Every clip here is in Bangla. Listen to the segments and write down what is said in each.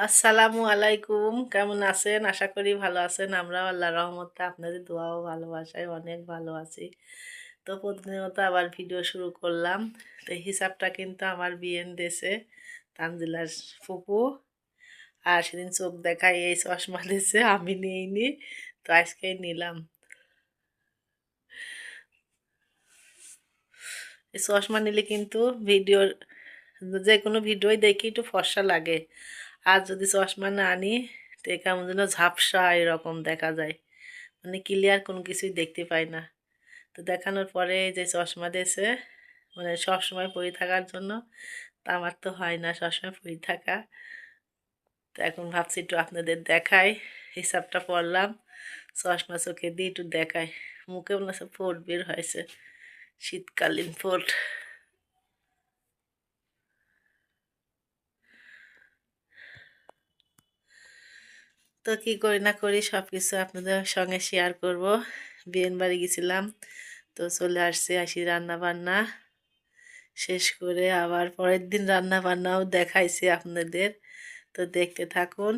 আসসালামু আলাইকুম, কেমন আছেন? আশা করি ভালো আছেন। আমরাও আল্লাহর রহমতে আপনাদের দোয়া ও ভালোবাসায় অনেক ভালো আছি। তো প্রতিদিনের মতো আবার ভিডিও শুরু করলাম। তো হিসাবটা কিন্তু আমার বিএন দেশে তানজিলার ফুপু, আর সেদিন চোখ দেখায় এই চশমা দিয়েছে, আমি নিইনি, তো আজকেই নিলাম। এই চশমা নিলে কিন্তু ভিডিওর যে কোনো ভিডিওই দেখি একটু ফর্সা লাগে, আর যদি চশমা না আনি তো কেমন যেন ঝাপসা এরকম দেখা যায়, মানে ক্লিয়ার কোনো কিছুই দেখতে পাই না। তো দেখানোর পরে যে চশমা দিয়েছে, মানে সবসময় পরে থাকার জন্য, তা আমার তো হয় না সবসময় পরে থাকা। তো এখন ভাবছি একটু আপনাদের দেখাই, হিসাবটা পড়লাম, চশমা চোখে দিয়ে একটু দেখাই। মুখে মনে হচ্ছে ফোট বের হয়েছে, শীতকালীন ফোট। তো কি করি না করি সব কিছু আপনাদের সঙ্গে শেয়ার করব। বিয়েন বাড়ি গেছিলাম, তো চলে আসি রান্না বান্না শেষ করে, আবার পরের দিন রান্না বান্নাও দেখাইছি আপনাদের, তো দেখতে থাকুন।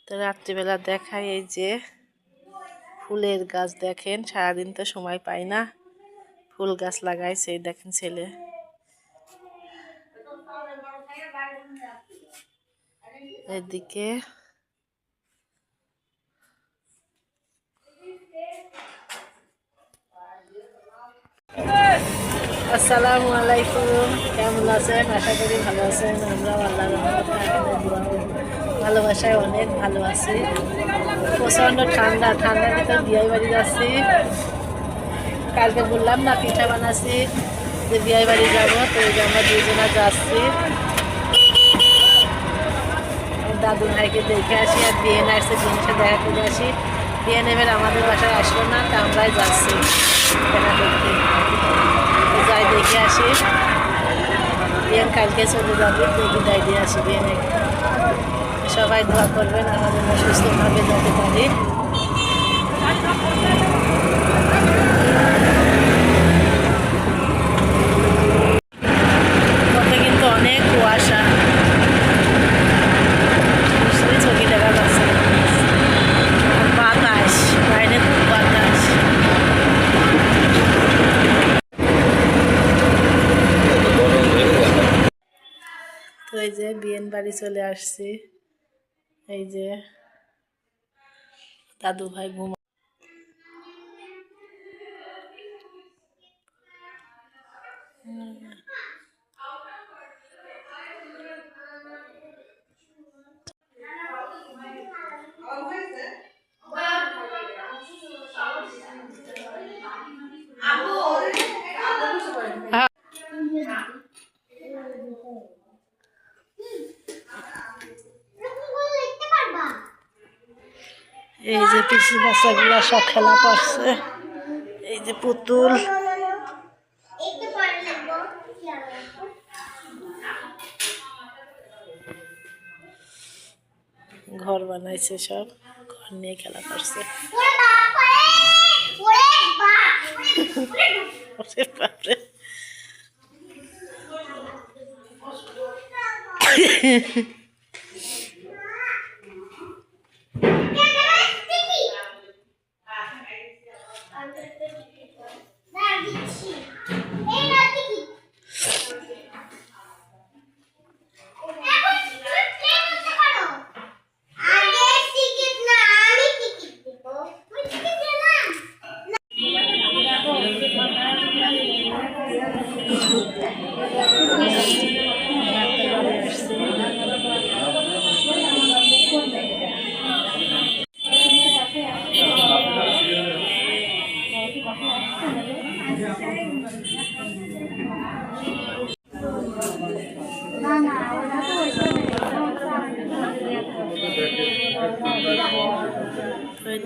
তো রাত্রিবেলা দেখাই, এই যে ফুলের গাছ দেখেন, সারাদিন তো সময় পাই না, ফুল গাছ লাগাইছে, এই দেখেন ছেলে। এদিকে আসসালামু আলাইকুম, কেমন আছেন? আশা করি ভালো আছেন। আমরাও আল্লাহর রহমতে আপনাদের দোয়া ও ভালোবাসায় অনেক ভালো আছি। প্রচণ্ড ঠান্ডা, ঠান্ডার ভিতর বিয়ে বাড়ি যাচ্ছি। কালকে বললাম না পিঠা বানাচ্ছি, যে বিয়ে বাড়ি যাবো, তো এই যে আমরা দুজনা যাচ্ছি। দাদু ভাইকে দেখে আসি, আর বিয়ে আসছে, বিয়ের সাথে দেখা করে আসি। বিয়ে এবার আমাদের বাসায় আসলো না, তা আমরাই যাচ্ছি দেখা করতে। যাই দেখে আসি, বিয়ে কালকে চলে যাবে, তো বিদায় দিয়ে আসি বিয়ে। সবাই দোয়া করবেন আমার জন্য, সুস্থভাবে যেতে পারি। পথে কিন্তু অনেক কুয়াশা, চোখে দেখা যাচ্ছে, আর বাতাস, বাইরে খুব বাতাস। তো এই যে বিয়েন বাড়ি চলে আসছি, এই যে দাদু ভাই ঘুমা। এই যে পিসি বাচ্চাগুলা সব খেলা করছে, এই যে পুতুল। ঘর বানাইছে, সব ঘর নিয়ে খেলা করছে। ওরে বাপরে।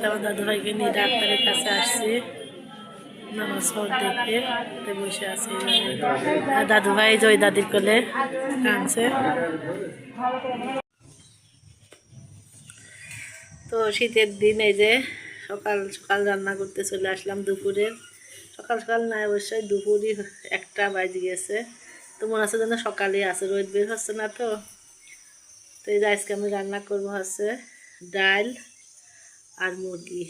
আমার দাদু ভাইকে নিয়ে ডাক্তারের কাছে আসছি, নামাজ দেখে বসে আছে। দাদু ভাই জয় দাদির কোলে কাঁদছে। তো শীতের দিন এই যে সকাল সকাল রান্না করতে চলে আসলাম দুপুরে। সকাল সকাল না, অবশ্যই দুপুরই 1টা বাজে গেছে। তো মনে হচ্ছে যেন সকালে আছে, রোদ বের হচ্ছে না তো। তো এই যে আজকে আমি রান্না করবো হচ্ছে ডাল আর মুরগি।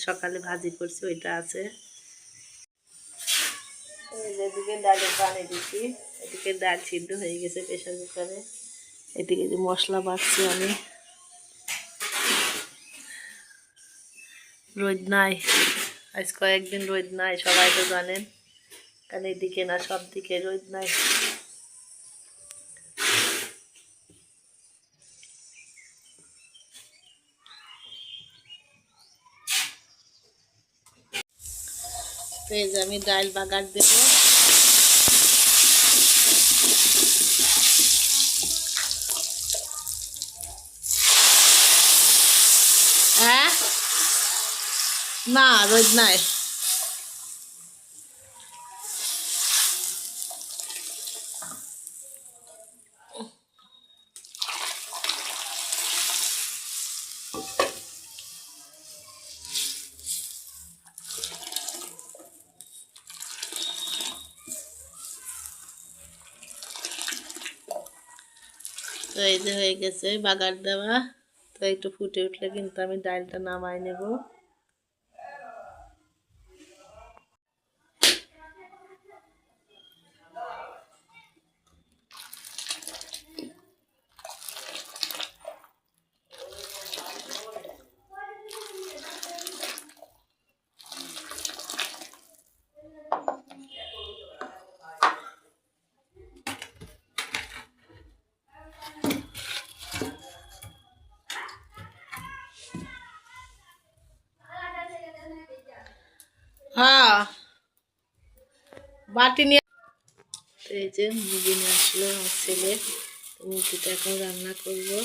সকালে ভাজি করছি, ওইটা আছে। এই যে এদিকে ডালের পানি দিচ্ছি, এদিকে ডাল সিদ্ধ হয়ে গেছে প্রেশার কুকারে। এদিকে যে মশলা বাটছি আমি। রোদ নাই, আজ কয়েকদিন রোদ নাই, সবাই তো জানেন, কারণ এদিকে না সব দিকে রোদ নাই। তো এই যে আমি ডাল বাগার দেব। হ্যাঁ, না রোদ নাই। তো এই যে হয়ে গেছে বাগার দেওয়া। তো একটু ফুটে উঠলে কিন্তু আমি ডালটা নামাই নেব। হ্যাঁ, বাটি নিয়ে। এই যে মুরগি নিয়ে আসলো আমার ছেলে, মুরগিটা এখন রান্না করবো।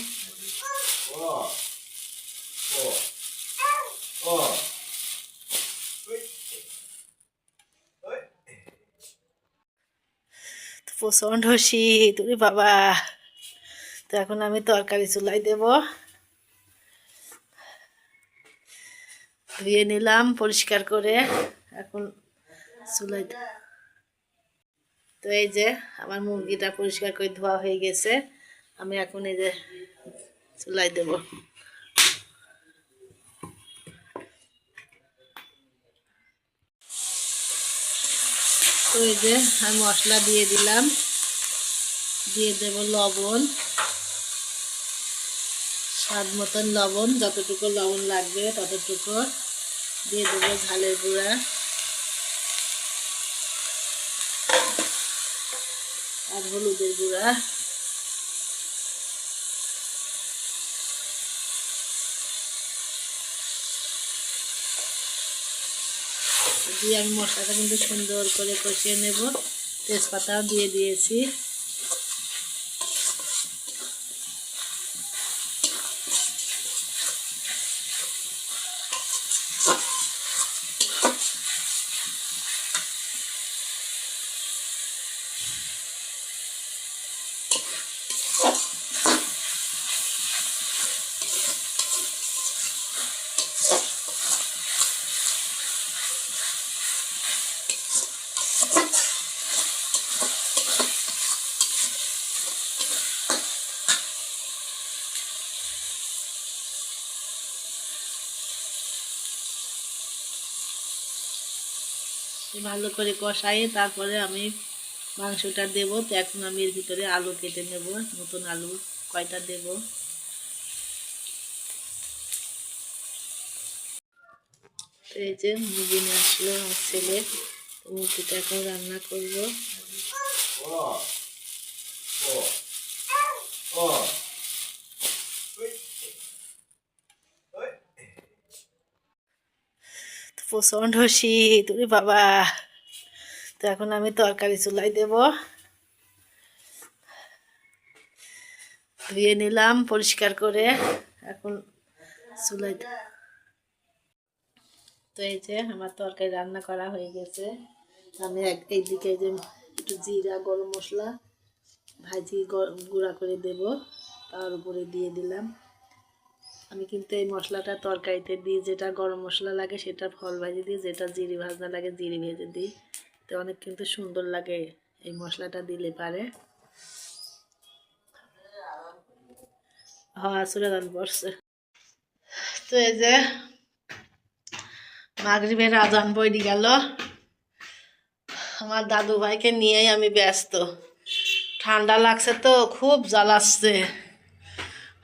প্রচণ্ড শীত, ওরে বাবা। তো এখন আমি তরকারি চুলাই দেব। ধুয়ে নিলাম পরিষ্কার করে, এখন চুলাই। তো এই যে আমার মুরগিটা পরিষ্কার করে ধোয়া হয়ে গেছে, আমি এখন এই যে চুলাই দেব। তো এই যে আমি মশলা দিয়ে দিলাম, দিয়ে দেব লবণ, স্বাদ মতন লবণ, যতটুকু লবণ লাগবে ততটুকু দিয়ে দেবো। ঝালের গুঁড়া আর হলুদের গুঁড়া দিয়ে আমি মশলাটা কিন্তু সুন্দর করে কষিয়ে নেব। তেজপাতাও দিয়ে দিয়েছি। ভালো করে কষাই তারপরে আমি মাংসটা দেব। তো এখন আমি এর ভিতরে আলু কেটে নেব, নতুন আলু কয়টা দেব। এই যে মুরগি নিয়ে আসলো আমার ছেলে, মুরগিটা এখন রান্না করব। প্রচণ্ড শীত, ওরে বাবা। তো এখন আমি তরকারি চুলাই দেব। ধুয়ে নিলাম পরিষ্কার করে, এখন চুলাই। তো এই যে আমার তরকারি রান্না করা হয়ে গেছে। আমি এইদিকে যে একটু জিরা গরম মশলা ভাজি গুঁড়া করে দেব, তার উপরে দিয়ে দিলাম। আমি কিন্তু এই মশলাটা তরকারিতে দিই, যেটা গরম মশলা লাগে সেটা ফল ভাজি দিই, যেটা জিরি ভাজনা লাগে জিরি ভেজে দিই। তো অনেক কিন্তু সুন্দর লাগে এই মশলাটা দিলে পারে। হ্যাঁ চলে গান পড়ছে। তো এই যে মাগরিবের আজান পড়ে গেল, আমার দাদু ভাইকে নিয়েই আমি ব্যস্ত। ঠান্ডা লাগছে তো খুব জ্বালাচ্ছে,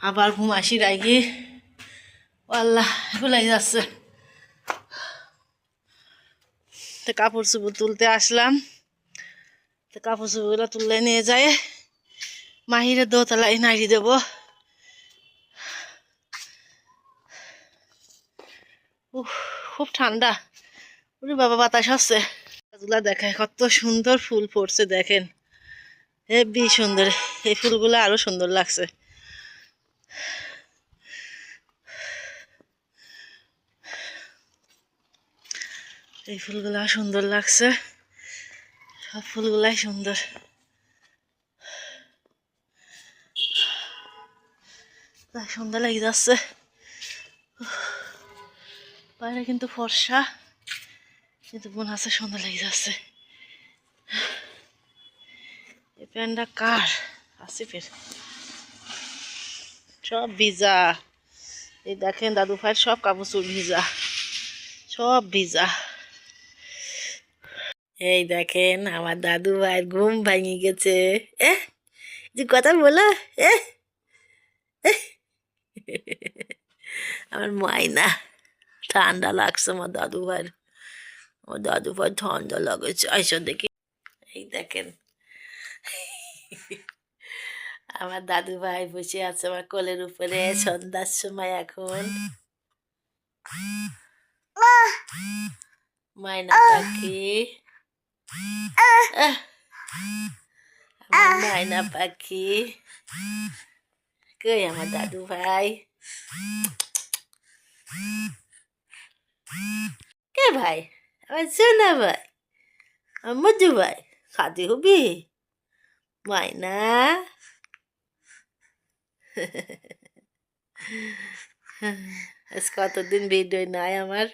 আবার ঘুম আসি রাখি আল্লাহ ভুলাই যাচ্ছে। তো কাপড় চোপড় তুলতে আসলাম, তো কাপড় চোপড়গুলো তুলে নিয়ে যায় মাহিরের দোতলায় নাড়ি দেবো। খুব ঠান্ডা, ওরে বাবা বাতাস হচ্ছে। গাছগুলা দেখায় কত সুন্দর ফুল ফুটছে, দেখেন হেবি সুন্দর। এই ফুলগুলো আরো সুন্দর লাগছে। এই ফুলগুলা সুন্দর লাগছে, সব ফুলগুলাই সুন্দর। সুন্দর লেগে যাচ্ছে, বাইরে কিন্তু ফর্সা, কিন্তু মনে হচ্ছে সুন্দর লেগে যাচ্ছে। এই প্যান্টটা কার? আসিফের। সব ভিজা, এই দেখেন দাদু ভাইয়ের সব কাপড় চোপড় ভিজা, সব ভিজা। এই দেখেন আমার দাদু ভাইয়ের ঘুম ভাঙি গেছে। যে কথা বলো, আমার মাইনা। ঠান্ডা লাগছে আমার দাদু ভাইয়ের, আমার দাদু ভাই ঠান্ডা লাগেছে। আইসো দেখি, এই দেখেন আমার দাদু ভাই বসে আছে আমার কোলের উপরে সন্ধ্যার সময় এখন। মাইনা পাখি, আমার মাইনা পাখি কই আমার দাদু ভাই? কে ভাই? আমার সোনা ভাই, আমার মধু ভাই। খাতে হবি মাইনা? আজ কতদিন ভিডিও নাই আমার।